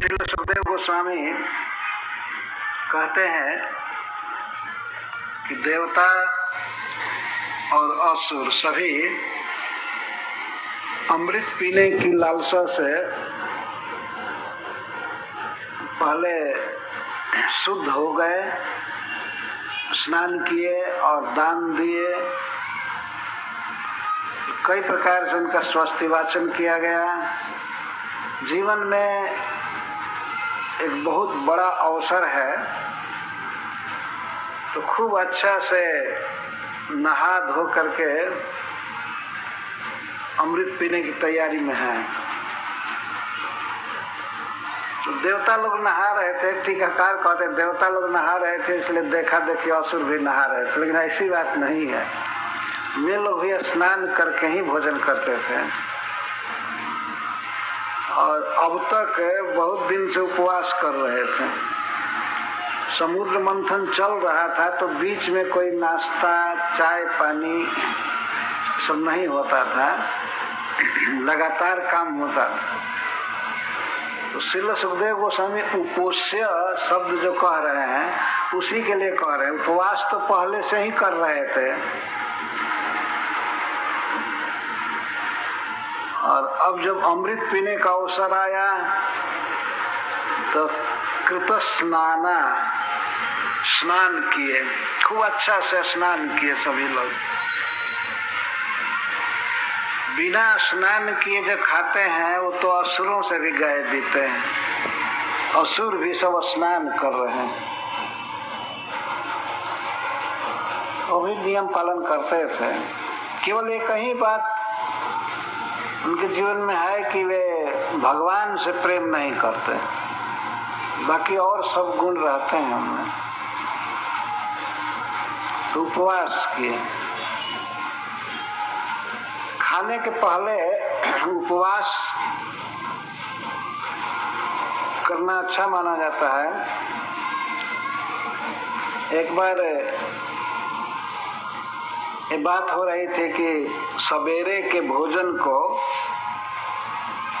श्री सुखदेव गोस्वामी कहते हैं कि देवता और असुर सभी अमृत पीने की लालसा से पहले शुद्ध हो गए, स्नान किए और दान दिए। कई प्रकार से उनका स्वास्थ्य वाचन किया गया। जीवन में एक बहुत बड़ा अवसर है तो खूब अच्छा से नहा धो करके अमृत पीने की तैयारी में है। तो देवता लोग नहा रहे थे, टीकाकार कहते देवता लोग नहा रहे थे इसलिए देखा देखी असुर भी नहा रहे थे, लेकिन ऐसी बात नहीं है। वे लोग भी स्नान करके ही भोजन करते थे और अब तक बहुत दिन से उपवास कर रहे थे। समुद्र मंथन चल रहा था तो बीच में कोई नाश्ता चाय पानी सब नहीं होता था, लगातार काम होता था। तो श्रील सुखदेव गोस्वामी उपोष्य शब्द जो कह रहे हैं उसी के लिए कह रहे हैं। उपवास तो पहले से ही कर रहे थे और अब जब अमृत पीने का अवसर आया तो कृत स्नाना, स्नान किए, खूब अच्छा से स्नान किए सभी लोग। बिना स्नान किए जो खाते हैं वो तो असुरों से भी गए बीते हैं। असुर भी सब स्नान कर रहे हैं, वो भी नियम पालन करते थे। केवल एक ही बात उनके जीवन में है कि वे भगवान से प्रेम नहीं करते, बाकी और सब गुण रहते हैं उनमें। तो उपवास किए। खाने के पहले उपवास करना अच्छा माना जाता है। एक बार ये बात हो रही थी कि सवेरे के भोजन को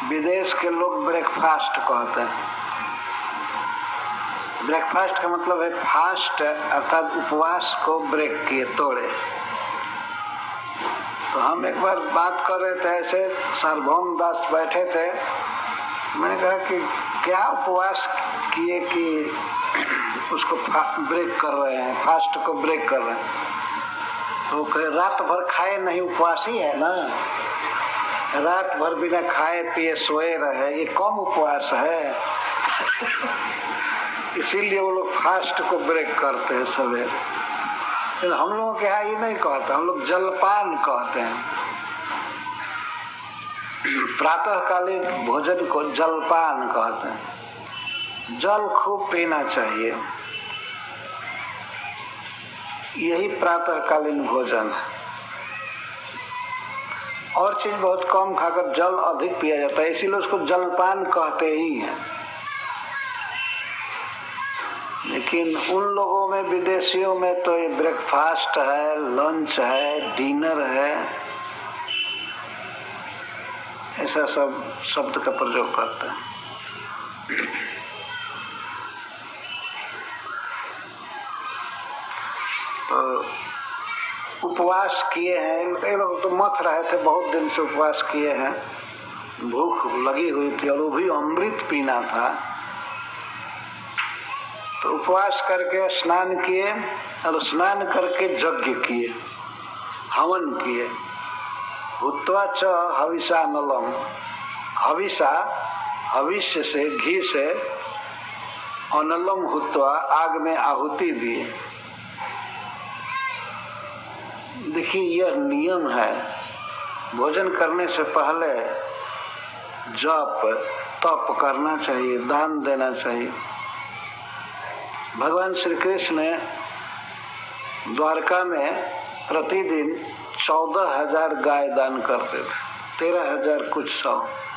विदेश के लोग ब्रेकफास्ट कहते हैं। ब्रेकफास्ट का मतलब है फास्ट, अर्थात उपवास को ब्रेक किए, तोड़े। तो हम एक बार बात कर रहे थे, ऐसे सार्वभौम दास बैठे थे। मैंने कहा कि क्या उपवास किए कि उसको ब्रेक कर रहे हैं, फास्ट को ब्रेक कर रहे हैं। तो कहे रात भर खाए नहीं उपवास ही है ना, रात भर बिना खाए पिए सोए रहे, ये कम उपवास है। इसीलिए वो लोग फास्ट को ब्रेक करते हैं सवेरे। हम लोगों के यहाँ ये नहीं कहते, हम लोग जलपान कहते हैं। प्रातःकालीन भोजन को जलपान कहते हैं। जल खूब पीना चाहिए, यही प्रातःकालीन भोजन है। और चीज बहुत कम खाकर जल अधिक पिया जाता है, इसीलिए उसको जलपान कहते ही हैं। लेकिन उन लोगों में, विदेशियों में तो ये ब्रेकफास्ट है, लंच है, डिनर है, ऐसा सब शब्द का प्रयोग करते हैं। तो उपवास किए हैं ये लोग, तो मथ रहे थे, बहुत दिन से उपवास किए हैं। भूख लगी हुई थी और वो भी अमृत पीना था। तो उपवास करके स्नान किए और स्नान करके यज्ञ किए, हवन किए। हुत्वा च हविषा नलम, हविषा हविष्य से, घी से, अनलम हुत्वा आग में आहुति दिए। देखिए यह नियम है, भोजन करने से पहले जप तप करना चाहिए, दान देना चाहिए। भगवान श्री कृष्ण ने द्वारका में प्रतिदिन 14,000 गाय दान करते थे। 13,000 कुछ 100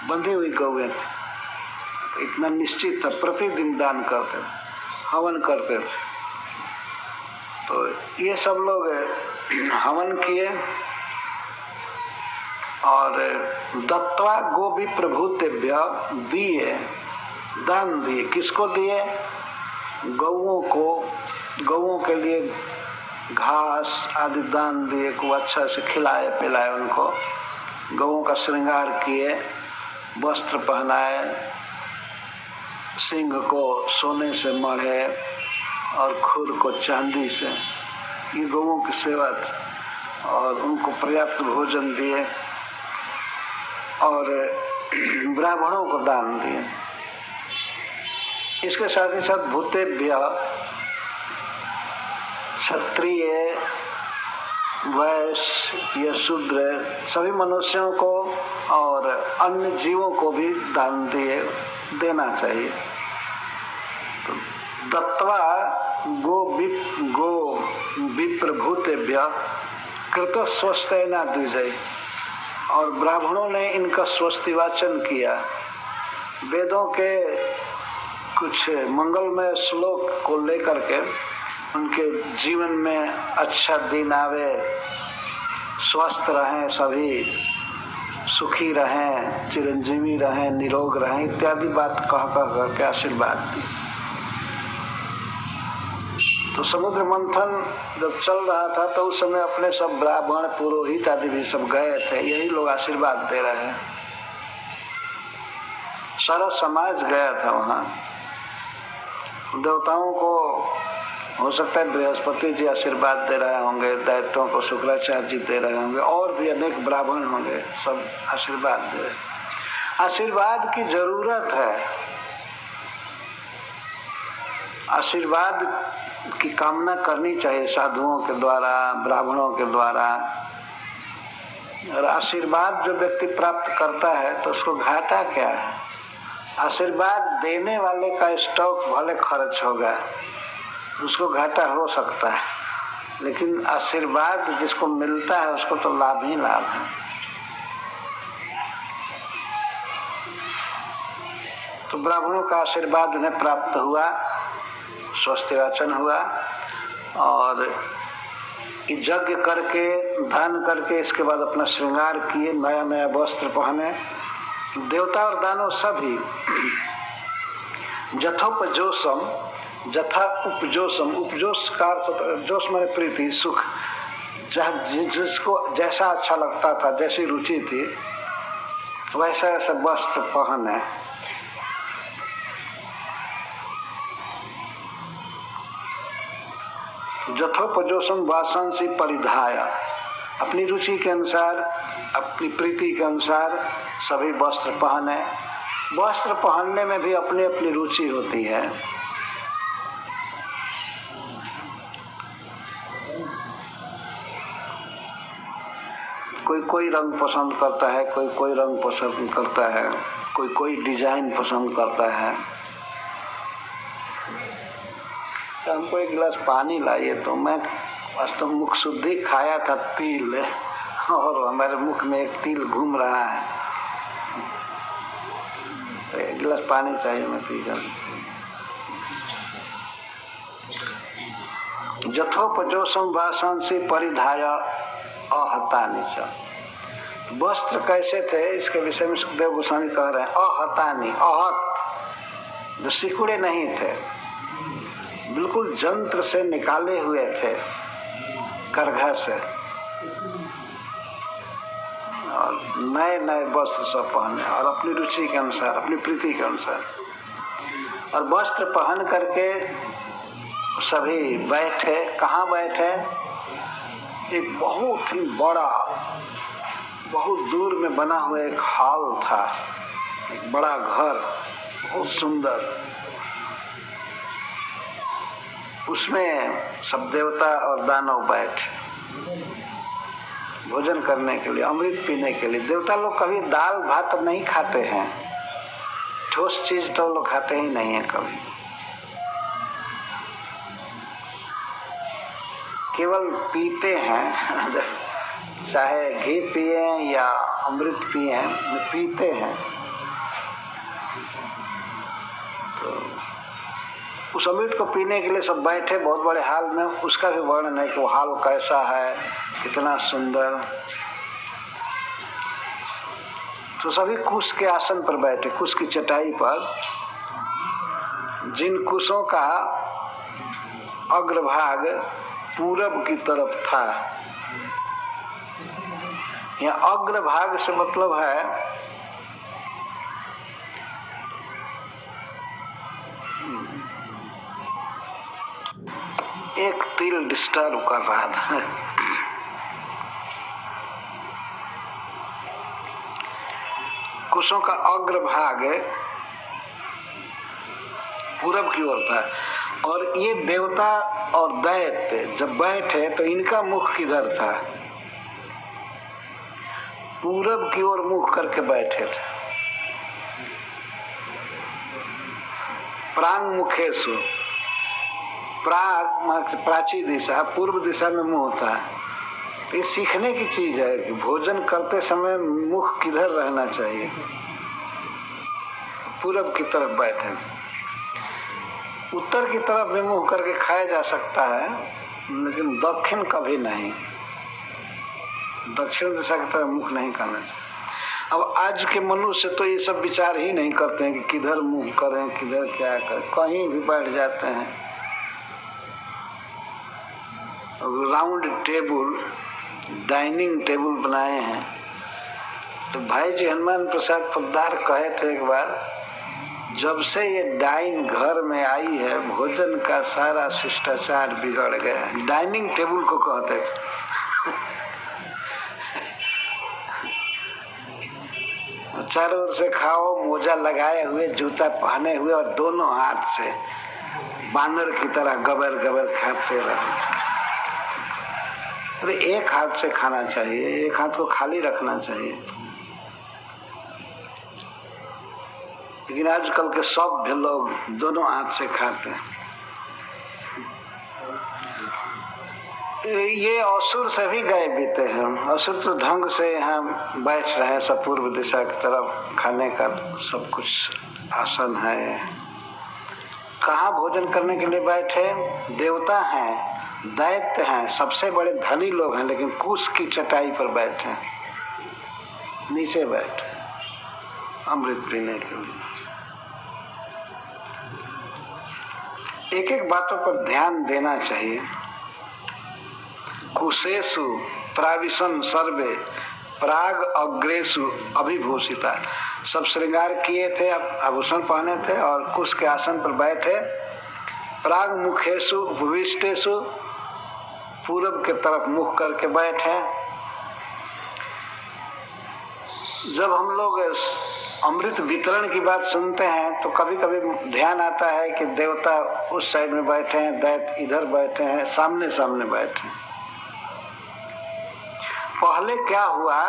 बंधी हुई गौएं थी। इतना निश्चित था, प्रतिदिन दान करते थे, हवन करते थे। तो ये सब लोग हवन किए और दत्वा गोभी प्रभुतेभ्य दिए दान दिए। किसको दिए? गौओं को, गौओं के लिए घास आदि दान दिए, को अच्छा से खिलाए पिलाए, उनको गौओं का श्रृंगार किए, वस्त्र पहनाए, सिंह को सोने से मढ़े और खुर को चांदी से। ये गौओं की सेवा थी। और उनको पर्याप्त भोजन दिए और ब्राह्मणों को दान दिए। इसके साथ ही साथ भूतेभ्य, क्षत्रिय, वैश्य या शूद्र सभी मनुष्यों को और अन्य जीवों को भी दान देना चाहिए। तो दत्वा गो विप्र भूतेभ्य कृत स्वस्तेना द्विजय। और ब्राह्मणों ने इनका स्वस्तिवाचन किया। वेदों के कुछ मंगलमय श्लोक को लेकर के उनके जीवन में अच्छा दिन आवे, स्वस्थ रहें, सभी सुखी रहें, चिरंजीवी रहें, निरोग रहें इत्यादि बात कह करके आशीर्वाद दी। तो समुद्र मंथन जब चल रहा था तो उस समय अपने सब ब्राह्मण, पुरोहित आदि भी सब गए थे, यही लोग आशीर्वाद दे रहे हैं। सारा समाज गया था वहाँ। देवताओं को हो सकता है बृहस्पति जी आशीर्वाद दे रहे होंगे, दैत्यों को शुक्राचार्य जी दे रहे होंगे, और भी अनेक ब्राह्मण होंगे, सब आशीर्वाद दे रहे। आशीर्वाद की जरूरत है। आशीर्वाद की कामना करनी चाहिए साधुओं के द्वारा, ब्राह्मणों के द्वारा। और आशीर्वाद जो व्यक्ति प्राप्त करता है तो उसको घाटा क्या है? आशीर्वाद देने वाले का स्टॉक भले खर्च होगा, उसको घाटा हो सकता है, लेकिन आशीर्वाद जिसको मिलता है उसको तो लाभ ही लाभ है। तो ब्राह्मणों का आशीर्वाद उन्हें प्राप्त हुआ, स्वस्तिवाचन हुआ और यज्ञ करके, दान करके, इसके बाद अपना श्रृंगार किए, नया नया वस्त्र पहने। देवता और दानव सभी जथोपजोषम, जथा उपजोषम, उपजोष का जोश माने प्रीति, सुख, जिसको जैसा अच्छा लगता था, जैसी रुचि थी, वैसा वैसा वस्त्र पहने। जथोपजोषम वासंसी परिधाय, अपनी रुचि के अनुसार, अपनी प्रीति के अनुसार सभी वस्त्र पहने। वस्त्र पहनने में भी अपनी अपनी रुचि होती है। कोई कोई रंग पसंद करता है, कोई कोई रंग पसंद करता है, कोई कोई डिजाइन पसंद करता है। तो हमको एक गिलास पानी लाइए, तो मैं वास्तव मुख शुद्धि खाया था तिल, और हमारे मुख में एक तिल घूम रहा है, तो एक गिलास पानी चाहिए, मैं पी जाऊँ। जथोपजोषम वासंसी परिधाय अहतानि च। वस्त्र कैसे थे इसके विषय में सुखदेव गोस्वामी कह रहे हैं, अहतानि, आहत, जो सिकुड़े नहीं थे, बिल्कुल जंत्र से निकाले हुए थे, करघा से, और नए नए वस्त्र सब पहने, और अपनी रुचि के अनुसार, अपनी प्रीति के अनुसार। और वस्त्र पहन करके सभी बैठे। कहाँ बैठे? एक बहुत ही बड़ा, बहुत दूर में बना हुआ एक हॉल था, एक बड़ा घर, बहुत सुंदर। उसमें सब देवता और दानव बैठे भोजन करने के लिए, अमृत पीने के लिए। देवता लोग कभी दाल भात नहीं खाते हैं, ठोस चीज तो लोग खाते ही नहीं है कभी, केवल पीते हैं, चाहे घी पिए या अमृत पिए, पीते हैं। तो उस अमृत को पीने के लिए सब बैठे बहुत बड़े हाल में। उसका भी वर्णन है कि वो हाल कैसा है, कितना सुंदर। तो सभी कुश के आसन पर बैठे, कुश की चटाई पर, जिन कुशों का अग्रभाग पूरब की तरफ था, यहाँ अग्रभाग से मतलब है एक तिल डिस्टर्ब कर रहा था। कुशों का अग्रभाग पूरब की ओर था और ये देवता और दैत्य जब बैठे तो इनका मुख किधर था? पूरब की ओर मुख करके बैठे थे। प्रांग मुखेशु, प्राग प्राची दिशा, पूर्व दिशा में मुंह होता है। ये सीखने की चीज है कि भोजन करते समय मुख किधर रहना चाहिए। पूरब की तरफ बैठे, उत्तर की तरफ भी मुंह करके खाया जा सकता है, लेकिन दक्षिण कभी नहीं। दक्षिण दिशा की तरफ मुख नहीं करना चाहिए। अब आज के मनुष्य तो ये सब विचार ही नहीं करते हैं कि किधर मुंह करें, किधर क्या करें, कहीं भी बैठ जाते हैं। राउंड टेबल, डाइनिंग टेबल बनाए हैं। तो भाई जी हनुमान प्रसाद पोद्दार कहे थे एक बार, जब से ये डाइन घर में आई है भोजन का सारा शिष्टाचार बिगड़ गया। डाइनिंग टेबल को कहते थे। चारों ओर से खाओ, मोजा लगाए हुए, जूता पहने हुए और दोनों हाथ से बानर की तरह गबर गबर खाते रहो। अरे एक हाथ से खाना चाहिए, एक हाथ को खाली रखना चाहिए। लेकिन आजकल के सभ्य लोग दोनों हाथ से खाते हैं। ये असुर से भी गए बीते हैं। असुर तो ढंग से यहाँ बैठ रहे हैं, सब पूर्व दिशा की तरफ, खाने का सब कुछ आसन है। कहाँ भोजन करने के लिए बैठे? देवता हैं, दैत्य हैं, सबसे बड़े धनी लोग हैं, लेकिन कुश की चटाई पर बैठे, नीचे बैठे अमृत पीने के लिए। एक एक बातों पर ध्यान देना चाहिए। कुशेषु प्राविशन सर्वे प्राग अग्रेसु अभिभूषिता, सब श्रृंगार किए थे, आभूषण पहने थे और कुश के आसन पर बैठे। प्राग मुखेशु उपविष्टेशु, पूरब के तरफ मुख करके बैठे। जब हम लोग अमृत वितरण की बात सुनते हैं तो कभी कभी ध्यान आता है कि देवता उस साइड में बैठे हैं, दैत्य इधर बैठे हैं, सामने सामने बैठे हैं। पहले क्या हुआ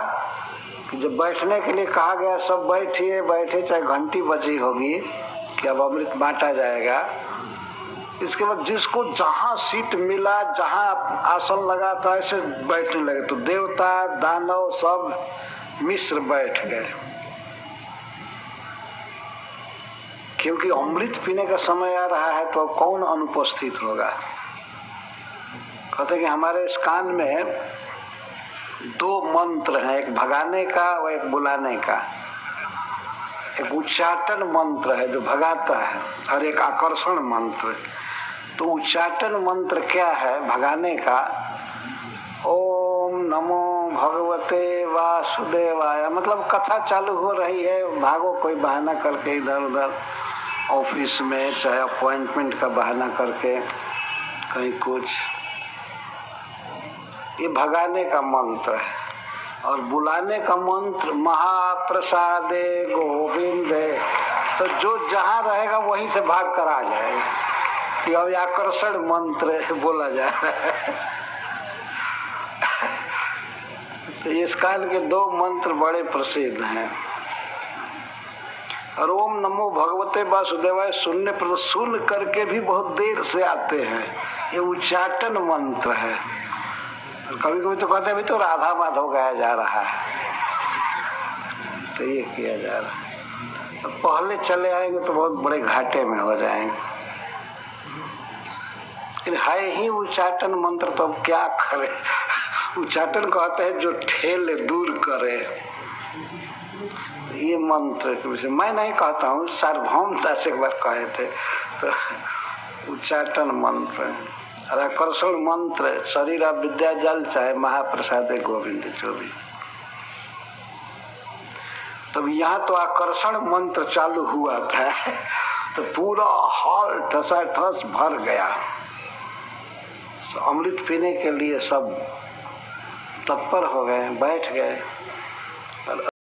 कि जब बैठने के लिए कहा गया सब बैठिए बैठे, चाहे घंटी बजी होगी कि अब अमृत बांटा जाएगा। इसके बाद जिसको जहां सीट मिला, जहां आसन लगा था, ऐसे बैठने लगे। तो देवता दानव सब मिश्र बैठ गए, क्योंकि अमृत पीने का समय आ रहा है तो कौन अनुपस्थित होगा। कहते कि हमारे इस कान में दो मंत्र हैं, एक भगाने का और एक बुलाने का। एक उच्चाटन मंत्र है जो भगाता है और एक आकर्षण मंत्र। तो उच्चाटन मंत्र क्या है भगाने का? ओम नमो भगवते वासुदेवाय, मतलब कथा चालू हो रही है, भागो कोई बहाना करके इधर उधर, ऑफिस में चाहे अपॉइंटमेंट का बहाना करके कहीं कुछ। ये भगाने का मंत्र है। और बुलाने का मंत्र महाप्रसादे गोविंदे, तो जो जहां रहेगा वहीं से भाग कर आ जाएगा। ये अब आकर्षण मंत्र बोला जा रहा है। तो इस काल के दो मंत्र बड़े प्रसिद्ध हैं। और ओम नमो भगवते वासुदेवाय सुनने पर सुन करके भी बहुत देर से आते हैं। ये उच्चाटन मंत्र है। कभी कभी तो कहते हैं अभी तो राधा माधव गाया जा रहा है, तो ये किया जा रहा है। तो पहले चले आएंगे तो बहुत बड़े घाटे में हो जाएंगे। लेकिन है ही उच्चाटन मंत्र, तो अब क्या करे। उच्चाटन कहते हैं जो ठेले दूर करे। ये मंत्र के विषय मैं नहीं कहता हूँ, सार्वभौम दास एक बार कहे थे, तो उच्चाटन मंत्र और आकर्षण मंत्र शरीर विद्या जल चाहे महाप्रसाद गोविंद जो भी। तब यहाँ तो आकर्षण मंत्र चालू हुआ था तो पूरा हॉल ठसाठस भर गया। अमृत पीने के लिए सब तत्पर हो गए, बैठ गए।